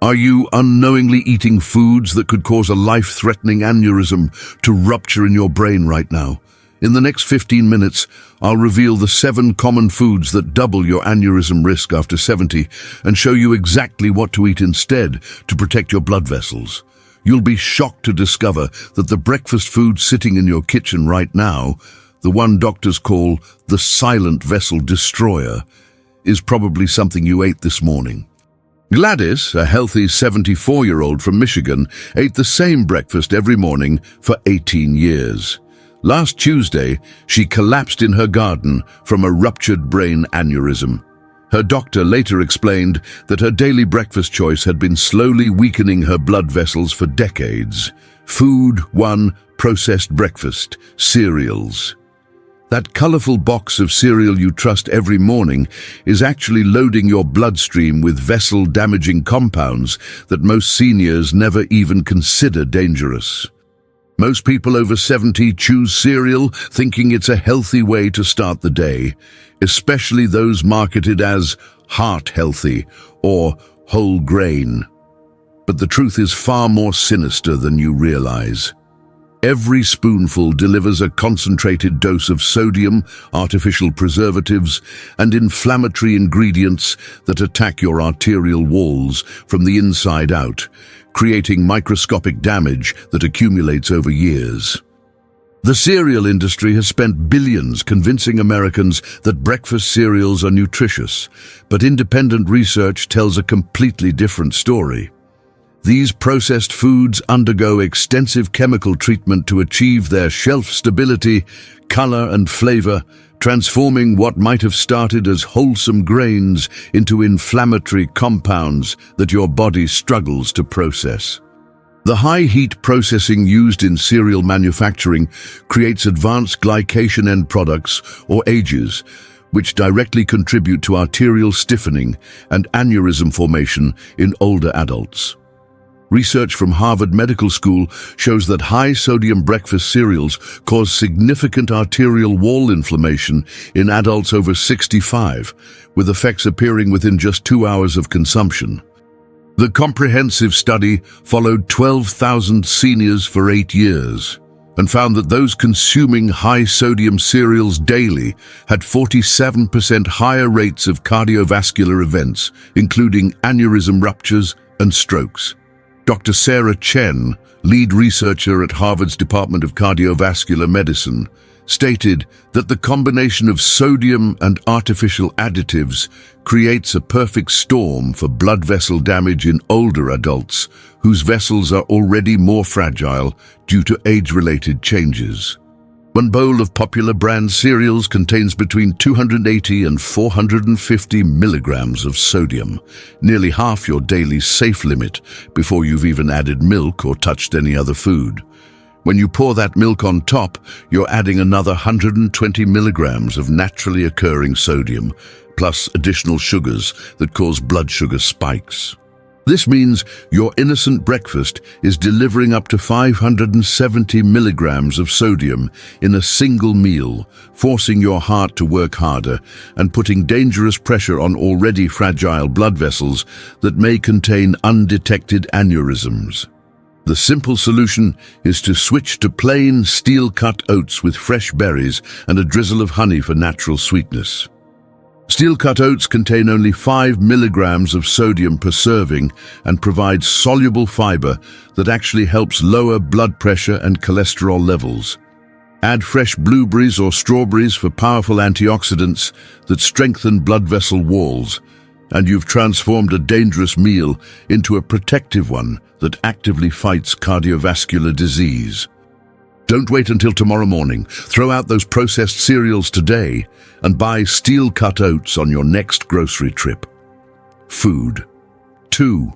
Are you unknowingly eating foods that could cause a life-threatening aneurysm to rupture in your brain right now? In the next 15 minutes, I'll reveal the 7 common foods that double your aneurysm risk after 70 and show you exactly what to eat instead to protect your blood vessels. You'll be shocked to discover that the breakfast food sitting in your kitchen right now, the one doctors call the silent vessel destroyer, is probably something you ate this morning. Gladys, a healthy 74-year-old from Michigan, ate the same breakfast every morning for 18 years. Last Tuesday, she collapsed in her garden from a ruptured brain aneurysm. Her doctor later explained that her daily breakfast choice had been slowly weakening her blood vessels for decades. Food 1, processed breakfast, cereals. That colorful box of cereal you trust every morning is actually loading your bloodstream with vessel-damaging compounds that most seniors never even consider dangerous. Most people over 70 choose cereal thinking it's a healthy way to start the day, especially those marketed as heart healthy or whole grain. But the truth is far more sinister than you realize. Every spoonful delivers a concentrated dose of sodium, artificial preservatives, and inflammatory ingredients that attack your arterial walls from the inside out, creating microscopic damage that accumulates over years. The cereal industry has spent billions convincing Americans that breakfast cereals are nutritious, but independent research tells a completely different story. These processed foods undergo extensive chemical treatment to achieve their shelf stability, color, and flavor, transforming what might have started as wholesome grains into inflammatory compounds that your body struggles to process. The high-heat processing used in cereal manufacturing creates advanced glycation end products, or AGEs, which directly contribute to arterial stiffening and aneurysm formation in older adults. Research from Harvard Medical School shows that high-sodium breakfast cereals cause significant arterial wall inflammation in adults over 65, with effects appearing within just 2 hours of consumption. The comprehensive study followed 12,000 seniors for 8 years and found that those consuming high-sodium cereals daily had 47% higher rates of cardiovascular events, including aneurysm ruptures and strokes. Dr. Sarah Chen, lead researcher at Harvard's Department of Cardiovascular Medicine, stated that the combination of sodium and artificial additives creates a perfect storm for blood vessel damage in older adults whose vessels are already more fragile due to age-related changes. One bowl of popular brand cereals contains between 280 and 450 milligrams of sodium, nearly half your daily safe limit before you've even added milk or touched any other food. When you pour that milk on top, you're adding another 120 milligrams of naturally occurring sodium, plus additional sugars that cause blood sugar spikes. This means your innocent breakfast is delivering up to 570 milligrams of sodium in a single meal, forcing your heart to work harder and putting dangerous pressure on already fragile blood vessels that may contain undetected aneurysms. The simple solution is to switch to plain steel-cut oats with fresh berries and a drizzle of honey for natural sweetness. Steel-cut oats contain only 5 milligrams of sodium per serving and provide soluble fiber that actually helps lower blood pressure and cholesterol levels. Add fresh blueberries or strawberries for powerful antioxidants that strengthen blood vessel walls, and you've transformed a dangerous meal into a protective one that actively fights cardiovascular disease. Don't wait until tomorrow morning. Throw out those processed cereals today and buy steel-cut oats on your next grocery trip. Food 2.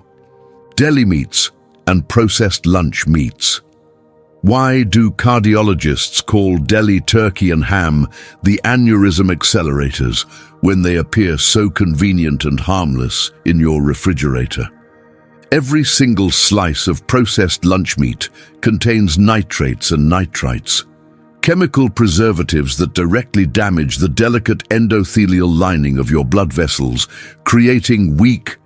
Deli meats and processed lunch meats. Why do cardiologists call deli turkey and ham the aneurysm accelerators when they appear so convenient and harmless in your refrigerator? Every single slice of processed lunch meat contains nitrates and nitrites, chemical preservatives that directly damage the delicate endothelial lining of your blood vessels, creating weak,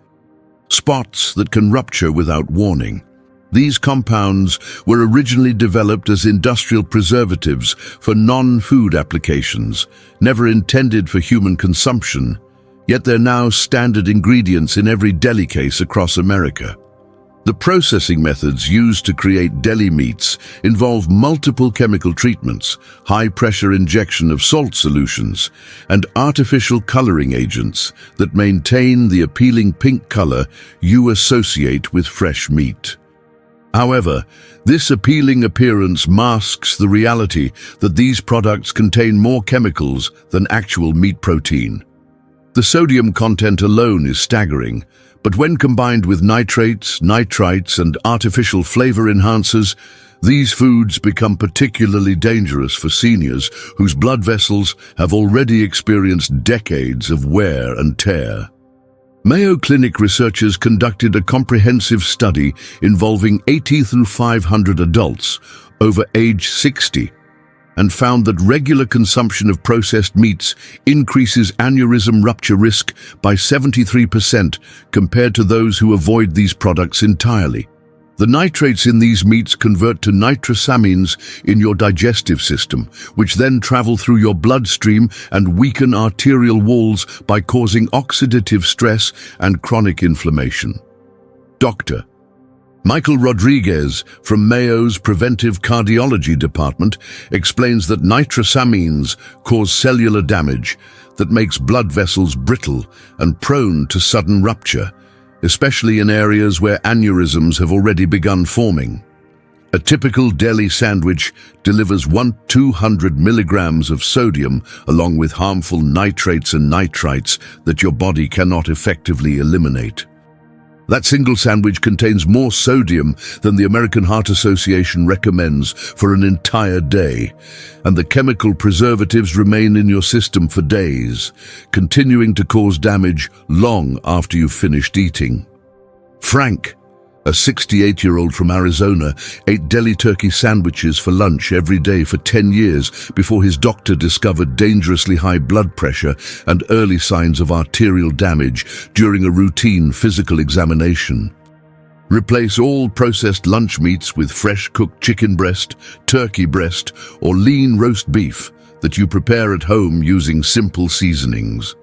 spots that can rupture without warning. These compounds were originally developed as industrial preservatives for non-food applications, never intended for human consumption, yet they're now standard ingredients in every deli case across America. The processing methods used to create deli meats involve multiple chemical treatments, high-pressure injection of salt solutions, and artificial coloring agents that maintain the appealing pink color you associate with fresh meat. However, this appealing appearance masks the reality that these products contain more chemicals than actual meat protein. The sodium content alone is staggering, but when combined with nitrates, nitrites, and artificial flavor enhancers, these foods become particularly dangerous for seniors whose blood vessels have already experienced decades of wear and tear. Mayo Clinic researchers conducted a comprehensive study involving 80 through 500 adults over age 60 and found that regular consumption of processed meats increases aneurysm rupture risk by 73% compared to those who avoid these products entirely. The nitrates in these meats convert to nitrosamines in your digestive system, which then travel through your bloodstream and weaken arterial walls by causing oxidative stress and chronic inflammation. Dr. Michael Rodriguez from Mayo's Preventive Cardiology Department explains that nitrosamines cause cellular damage that makes blood vessels brittle and prone to sudden rupture, especially in areas where aneurysms have already begun forming. A typical deli sandwich delivers 200 milligrams of sodium along with harmful nitrates and nitrites that your body cannot effectively eliminate. That single sandwich contains more sodium than the American Heart Association recommends for an entire day, and the chemical preservatives remain in your system for days, continuing to cause damage long after you've finished eating. Frank, a 68-year-old from Arizona, ate deli turkey sandwiches for lunch every day for 10 years before his doctor discovered dangerously high blood pressure and early signs of arterial damage during a routine physical examination. Replace all processed lunch meats with fresh cooked chicken breast, turkey breast, or lean roast beef that you prepare at home using simple seasonings.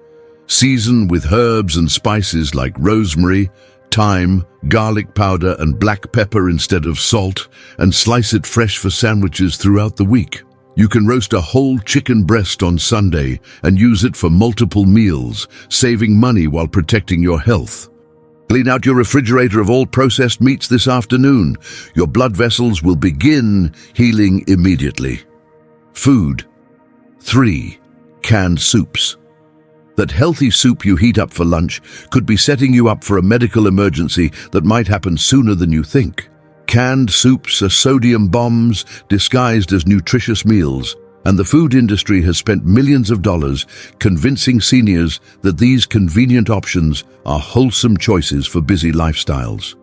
Season with herbs and spices like rosemary, thyme, garlic powder, and black pepper instead of salt, and slice it fresh for sandwiches throughout the week. You can roast a whole chicken breast on Sunday and use it for multiple meals, saving money while protecting your health. Clean out your refrigerator of all processed meats this afternoon. Your blood vessels will begin healing immediately. Food. 3. Canned soups. That healthy soup you heat up for lunch could be setting you up for a medical emergency that might happen sooner than you think. Canned soups are sodium bombs disguised as nutritious meals, and the food industry has spent millions of dollars convincing seniors that these convenient options are wholesome choices for busy lifestyles.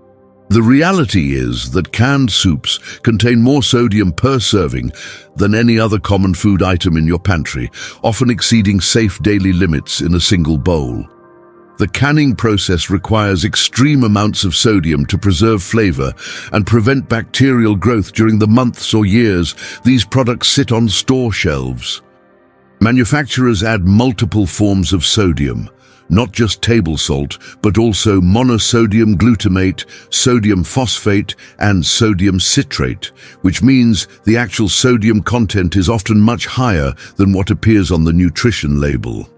The reality is that canned soups contain more sodium per serving than any other common food item in your pantry, often exceeding safe daily limits in a single bowl. The canning process requires extreme amounts of sodium to preserve flavor and prevent bacterial growth during the months or years these products sit on store shelves. Manufacturers add multiple forms of sodium, not just table salt, but also monosodium glutamate, sodium phosphate, and sodium citrate, which means the actual sodium content is often much higher than what appears on the nutrition label.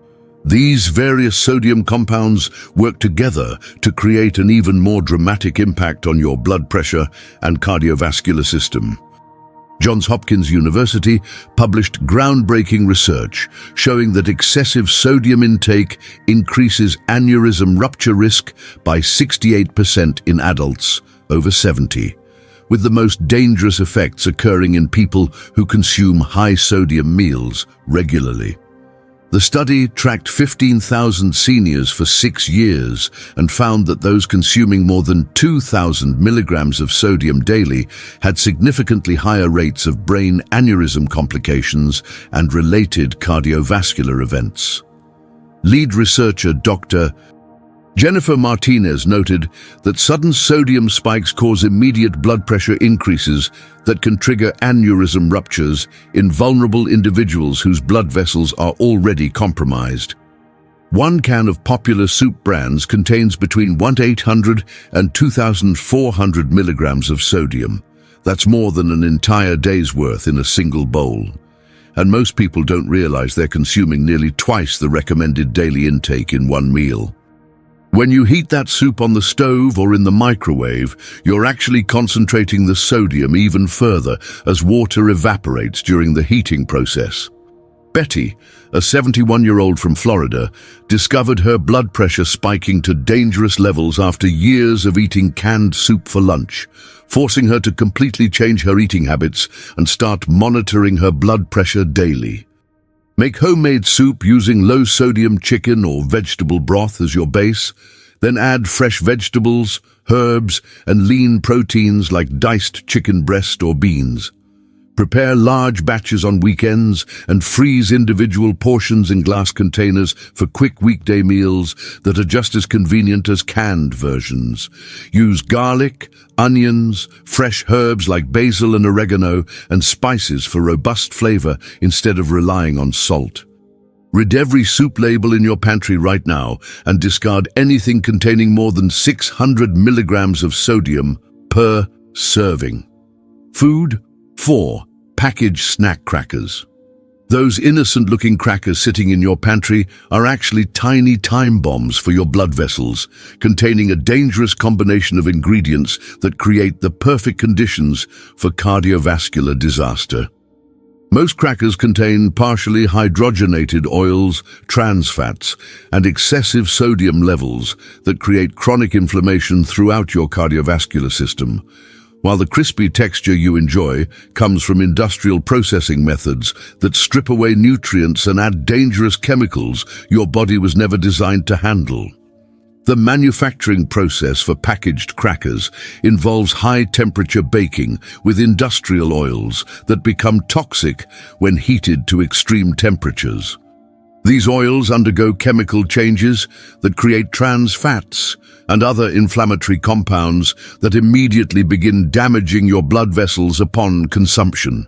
These various sodium compounds work together to create an even more dramatic impact on your blood pressure and cardiovascular system. Johns Hopkins University published groundbreaking research showing that excessive sodium intake increases aneurysm rupture risk by 68% in adults over 70, with the most dangerous effects occurring in people who consume high-sodium meals regularly. The study tracked 15,000 seniors for 6 years and found that those consuming more than 2,000 milligrams of sodium daily had significantly higher rates of brain aneurysm complications and related cardiovascular events. Lead researcher Dr. Jennifer Martinez noted that sudden sodium spikes cause immediate blood pressure increases that can trigger aneurysm ruptures in vulnerable individuals whose blood vessels are already compromised. One can of popular soup brands contains between 1,800 and 2,400 milligrams of sodium. That's more than an entire day's worth in a single bowl. And most people don't realize they're consuming nearly twice the recommended daily intake in one meal. When you heat that soup on the stove or in the microwave, you're actually concentrating the sodium even further as water evaporates during the heating process. Betty, a 71-year-old from Florida, discovered her blood pressure spiking to dangerous levels after years of eating canned soup for lunch, forcing her to completely change her eating habits and start monitoring her blood pressure daily. Make homemade soup using low-sodium chicken or vegetable broth as your base, then add fresh vegetables, herbs, and lean proteins like diced chicken breast or beans. Prepare large batches on weekends and freeze individual portions in glass containers for quick weekday meals that are just as convenient as canned versions. Use garlic, onions, fresh herbs like basil and oregano, and spices for robust flavor instead of relying on salt. Read every soup label in your pantry right now and discard anything containing more than 600 milligrams of sodium per serving. Food 4. Packaged snack crackers. Those innocent-looking crackers sitting in your pantry are actually tiny time bombs for your blood vessels, containing a dangerous combination of ingredients that create the perfect conditions for cardiovascular disaster. Most crackers contain partially hydrogenated oils, trans fats, and excessive sodium levels that create chronic inflammation throughout your cardiovascular system. While the crispy texture you enjoy comes from industrial processing methods that strip away nutrients and add dangerous chemicals your body was never designed to handle. The manufacturing process for packaged crackers involves high-temperature baking with industrial oils that become toxic when heated to extreme temperatures. These oils undergo chemical changes that create trans fats and other inflammatory compounds that immediately begin damaging your blood vessels upon consumption.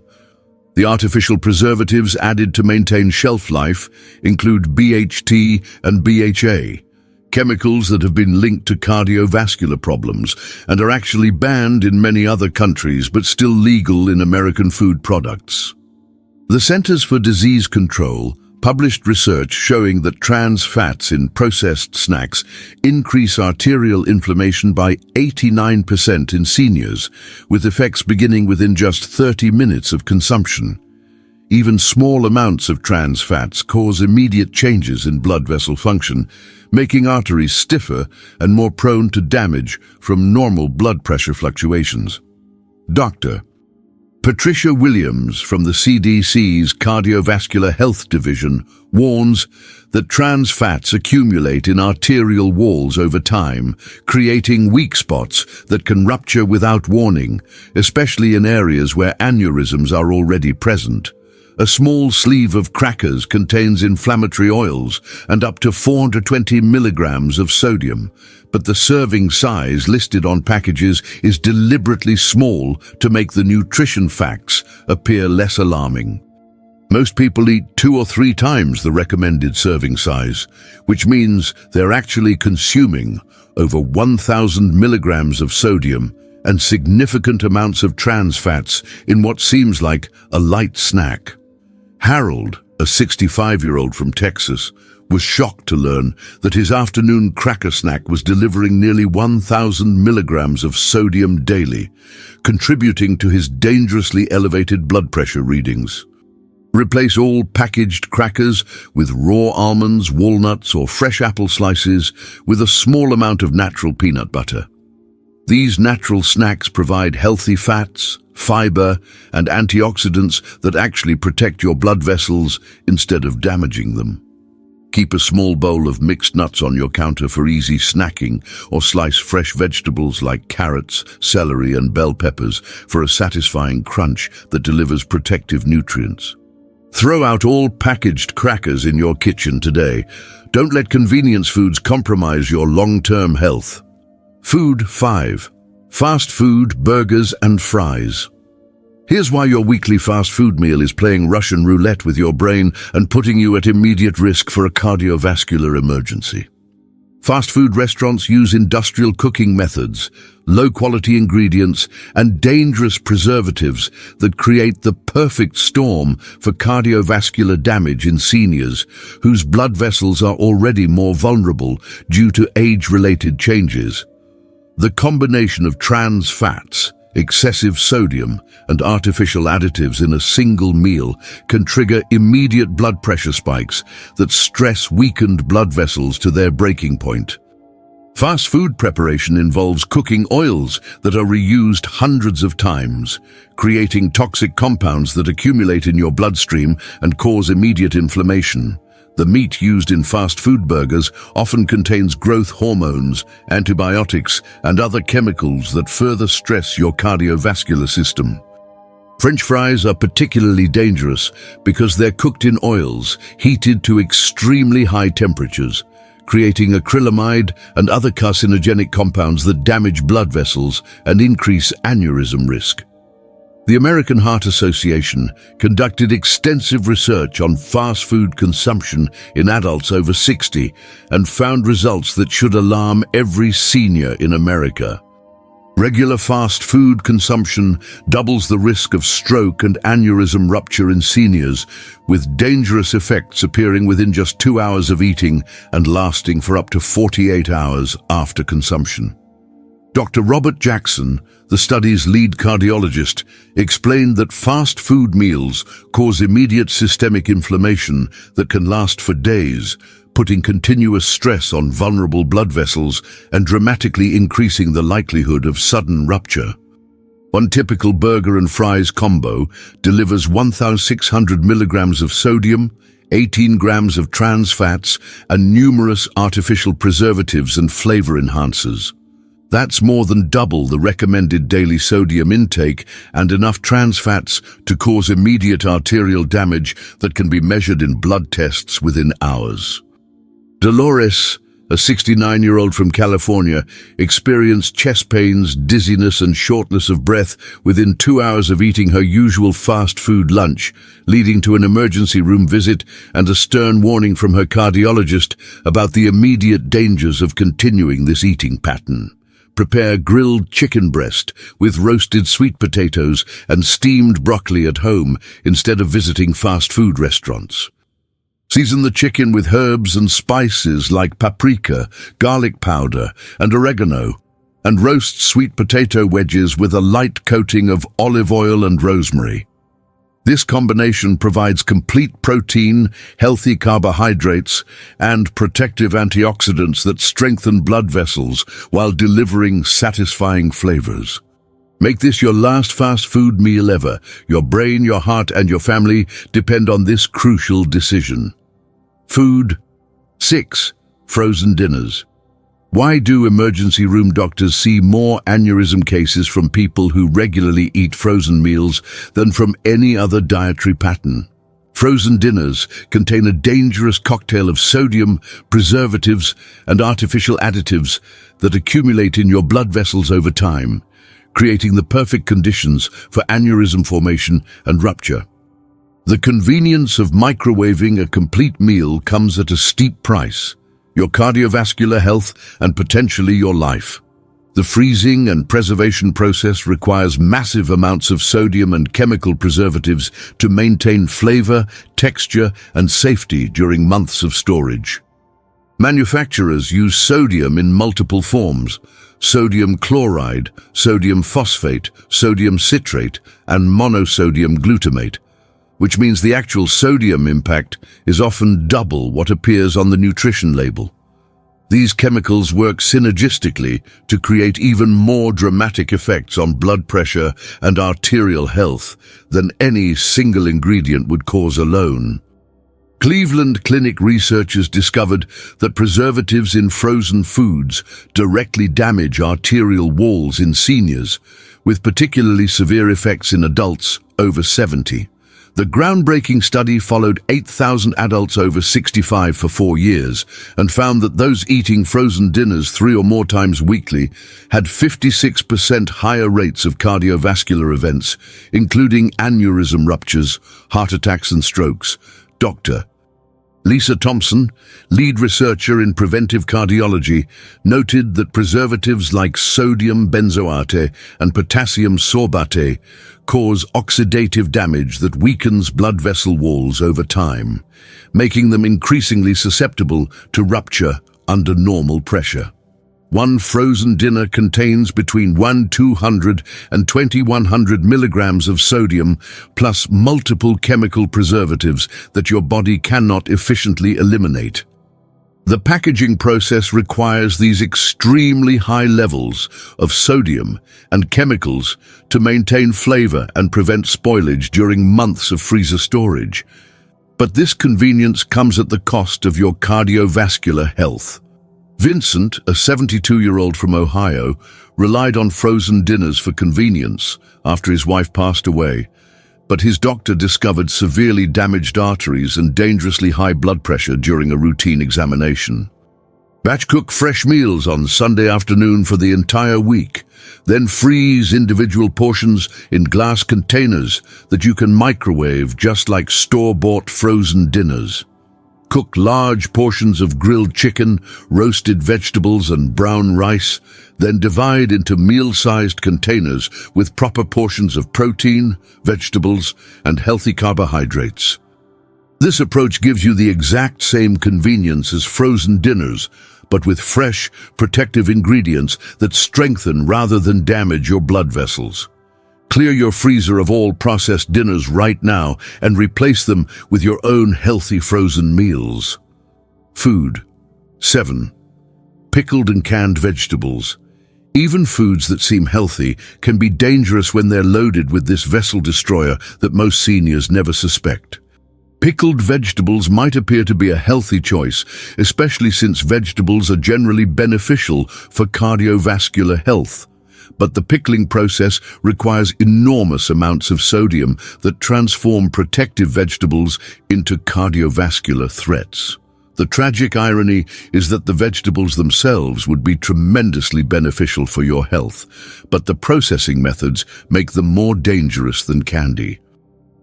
The artificial preservatives added to maintain shelf life include BHT and BHA, chemicals that have been linked to cardiovascular problems and are actually banned in many other countries but still legal in American food products. The Centers for Disease Control published research showing that trans fats in processed snacks increase arterial inflammation by 89% in seniors, with effects beginning within just 30 minutes of consumption. Even small amounts of trans fats cause immediate changes in blood vessel function, making arteries stiffer and more prone to damage from normal blood pressure fluctuations. Dr. Patricia Williams from the CDC's Cardiovascular Health Division warns that trans fats accumulate in arterial walls over time, creating weak spots that can rupture without warning, especially in areas where aneurysms are already present. A small sleeve of crackers contains inflammatory oils and up to 420 milligrams of sodium, but the serving size listed on packages is deliberately small to make the nutrition facts appear less alarming. Most people eat 2 or 3 times the recommended serving size, which means they're actually consuming over 1,000 milligrams of sodium and significant amounts of trans fats in what seems like a light snack. Harold, a 65-year-old from Texas, was shocked to learn that his afternoon cracker snack was delivering nearly 1,000 milligrams of sodium daily, contributing to his dangerously elevated blood pressure readings. Replace all packaged crackers with raw almonds, walnuts, or fresh apple slices with a small amount of natural peanut butter. These natural snacks provide healthy fats, fiber, and antioxidants that actually protect your blood vessels instead of damaging them. Keep a small bowl of mixed nuts on your counter for easy snacking, or slice fresh vegetables like carrots, celery, and bell peppers for a satisfying crunch that delivers protective nutrients. Throw out all packaged crackers in your kitchen today. Don't let convenience foods compromise your long-term health. Food 5. Fast food, burgers and fries. Here's why your weekly fast food meal is playing Russian roulette with your brain and putting you at immediate risk for a cardiovascular emergency. Fast food restaurants use industrial cooking methods, low-quality ingredients, and dangerous preservatives that create the perfect storm for cardiovascular damage in seniors whose blood vessels are already more vulnerable due to age-related changes. The combination of trans fats, excessive sodium, and artificial additives in a single meal can trigger immediate blood pressure spikes that stress weakened blood vessels to their breaking point. Fast food preparation involves cooking oils that are reused hundreds of times, creating toxic compounds that accumulate in your bloodstream and cause immediate inflammation. The meat used in fast food burgers often contains growth hormones, antibiotics, and other chemicals that further stress your cardiovascular system. French fries are particularly dangerous because they're cooked in oils heated to extremely high temperatures, creating acrylamide and other carcinogenic compounds that damage blood vessels and increase aneurysm risk. The American Heart Association conducted extensive research on fast food consumption in adults over 60 and found results that should alarm every senior in America. Regular fast food consumption doubles the risk of stroke and aneurysm rupture in seniors, with dangerous effects appearing within just 2 hours of eating and lasting for up to 48 hours after consumption. Dr. Robert Jackson, the study's lead cardiologist, explained that fast food meals cause immediate systemic inflammation that can last for days, putting continuous stress on vulnerable blood vessels and dramatically increasing the likelihood of sudden rupture. One typical burger and fries combo delivers 1,600 milligrams of sodium, 18 grams of trans fats, and numerous artificial preservatives and flavor enhancers. That's more than double the recommended daily sodium intake and enough trans fats to cause immediate arterial damage that can be measured in blood tests within hours. Dolores, a 69-year-old from California, experienced chest pains, dizziness, and shortness of breath within 2 hours of eating her usual fast food lunch, leading to an emergency room visit and a stern warning from her cardiologist about the immediate dangers of continuing this eating pattern. Prepare grilled chicken breast with roasted sweet potatoes and steamed broccoli at home instead of visiting fast food restaurants. Season the chicken with herbs and spices like paprika, garlic powder, and oregano, and roast sweet potato wedges with a light coating of olive oil and rosemary. This combination provides complete protein, healthy carbohydrates, and protective antioxidants that strengthen blood vessels while delivering satisfying flavors. Make this your last fast food meal ever. Your brain, your heart, and your family depend on this crucial decision. Food 6. Frozen dinners. Why do emergency room doctors see more aneurysm cases from people who regularly eat frozen meals than from any other dietary pattern? Frozen dinners contain a dangerous cocktail of sodium, preservatives, and artificial additives that accumulate in your blood vessels over time, creating the perfect conditions for aneurysm formation and rupture. The convenience of microwaving a complete meal comes at a steep price: your cardiovascular health and potentially your life. The freezing and preservation process requires massive amounts of sodium and chemical preservatives to maintain flavor, texture, and safety during months of storage. Manufacturers use sodium in multiple forms: sodium chloride, sodium phosphate, sodium citrate, and monosodium glutamate, which means the actual sodium impact is often double what appears on the nutrition label. These chemicals work synergistically to create even more dramatic effects on blood pressure and arterial health than any single ingredient would cause alone. Cleveland Clinic researchers discovered that preservatives in frozen foods directly damage arterial walls in seniors, with particularly severe effects in adults over 70. The groundbreaking study followed 8,000 adults over 65 for 4 years and found that those eating frozen dinners 3 or more times weekly had 56% higher rates of cardiovascular events, including aneurysm ruptures, heart attacks and strokes. Dr. Lisa Thompson, lead researcher in preventive cardiology, noted that preservatives like sodium benzoate and potassium sorbate cause oxidative damage that weakens blood vessel walls over time, making them increasingly susceptible to rupture under normal pressure. One frozen dinner contains between 200 and 2,100 milligrams of sodium, plus multiple chemical preservatives that your body cannot efficiently eliminate. The packaging process requires these extremely high levels of sodium and chemicals to maintain flavor and prevent spoilage during months of freezer storage. But this convenience comes at the cost of your cardiovascular health. Vincent, a 72-year-old from Ohio, relied on frozen dinners for convenience after his wife passed away, but his doctor discovered severely damaged arteries and dangerously high blood pressure during a routine examination. Batch cook fresh meals on Sunday afternoon for the entire week, then freeze individual portions in glass containers that you can microwave just like store-bought frozen dinners. Cook large portions of grilled chicken, roasted vegetables and brown rice, then divide into meal-sized containers with proper portions of protein, vegetables, and healthy carbohydrates. This approach gives you the exact same convenience as frozen dinners, but with fresh, protective ingredients that strengthen rather than damage your blood vessels. Clear your freezer of all processed dinners right now and replace them with your own healthy frozen meals. Food. 7. Pickled and canned vegetables. Even foods that seem healthy can be dangerous when they're loaded with this vessel destroyer that most seniors never suspect. Pickled vegetables might appear to be a healthy choice, especially since vegetables are generally beneficial for cardiovascular health. But the pickling process requires enormous amounts of sodium that transform protective vegetables into cardiovascular threats. The tragic irony is that the vegetables themselves would be tremendously beneficial for your health, but the processing methods make them more dangerous than candy.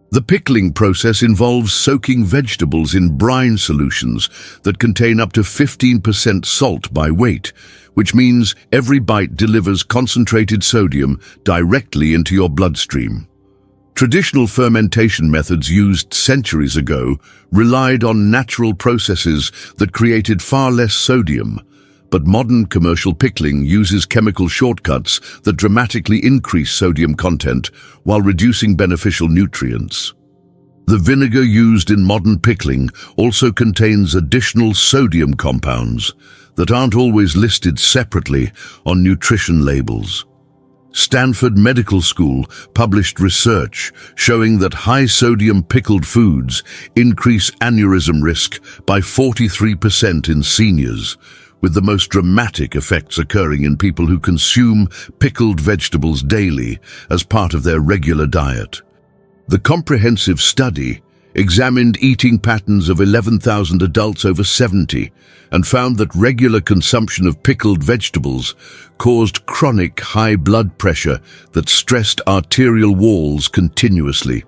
The pickling process involves soaking vegetables in brine solutions that contain up to 15% salt by weight, which means every bite delivers concentrated sodium directly into your bloodstream. Traditional fermentation methods used centuries ago relied on natural processes that created far less sodium, but modern commercial pickling uses chemical shortcuts that dramatically increase sodium content while reducing beneficial nutrients. The vinegar used in modern pickling also contains additional sodium compounds that aren't always listed separately on nutrition labels. Stanford Medical School published research showing that high-sodium pickled foods increase aneurysm risk by 43% in seniors, with the most dramatic effects occurring in people who consume pickled vegetables daily as part of their regular diet. The comprehensive study examined eating patterns of 11,000 adults over 70 and found that regular consumption of pickled vegetables caused chronic high blood pressure that stressed arterial walls continuously.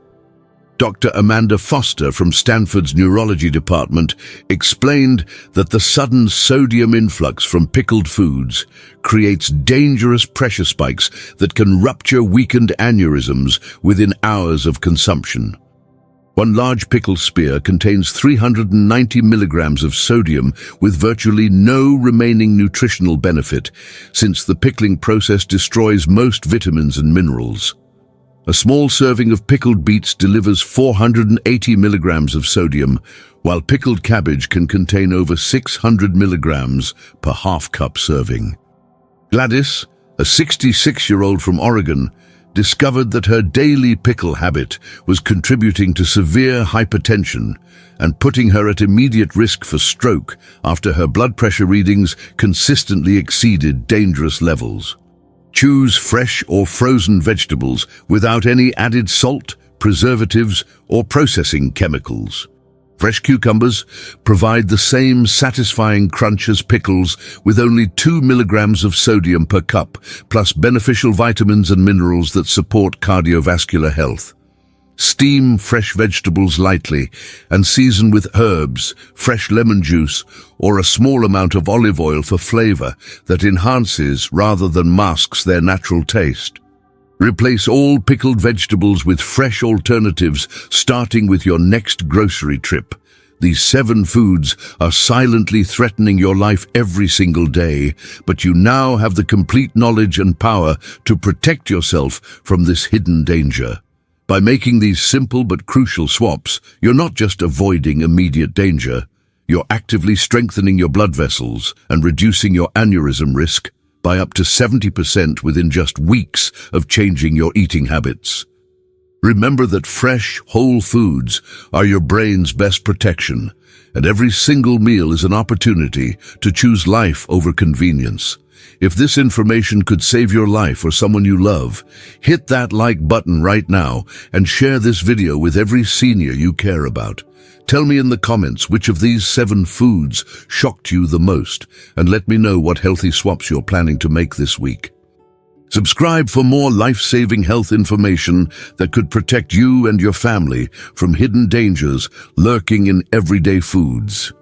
Dr. Amanda Foster from Stanford's neurology department explained that the sudden sodium influx from pickled foods creates dangerous pressure spikes that can rupture weakened aneurysms within hours of consumption. One large pickle spear contains 390 milligrams of sodium with virtually no remaining nutritional benefit, since the pickling process destroys most vitamins and minerals. A small serving of pickled beets delivers 480 milligrams of sodium, while pickled cabbage can contain over 600 milligrams per half-cup serving. Gladys, a 66-year-old from Oregon, discovered that her daily pickle habit was contributing to severe hypertension and putting her at immediate risk for stroke after her blood pressure readings consistently exceeded dangerous levels. Choose fresh or frozen vegetables without any added salt, preservatives, or processing chemicals. Fresh cucumbers provide the same satisfying crunch as pickles with only 2 milligrams of sodium per cup, plus beneficial vitamins and minerals that support cardiovascular health. Steam fresh vegetables lightly and season with herbs, fresh lemon juice, or a small amount of olive oil for flavor that enhances rather than masks their natural taste. Replace all pickled vegetables with fresh alternatives, starting with your next grocery trip. These 7 foods are silently threatening your life every single day, but you now have the complete knowledge and power to protect yourself from this hidden danger. By making these simple but crucial swaps, you're not just avoiding immediate danger, you're actively strengthening your blood vessels and reducing your aneurysm risk by up to 70% within just weeks of changing your eating habits. Remember that fresh, whole foods are your brain's best protection, and every single meal is an opportunity to choose life over convenience. If this information could save your life or someone you love, hit that like button right now and share this video with every senior you care about. Tell me in the comments which of these 7 foods shocked you the most, and let me know what healthy swaps you're planning to make this week. Subscribe for more life-saving health information that could protect you and your family from hidden dangers lurking in everyday foods.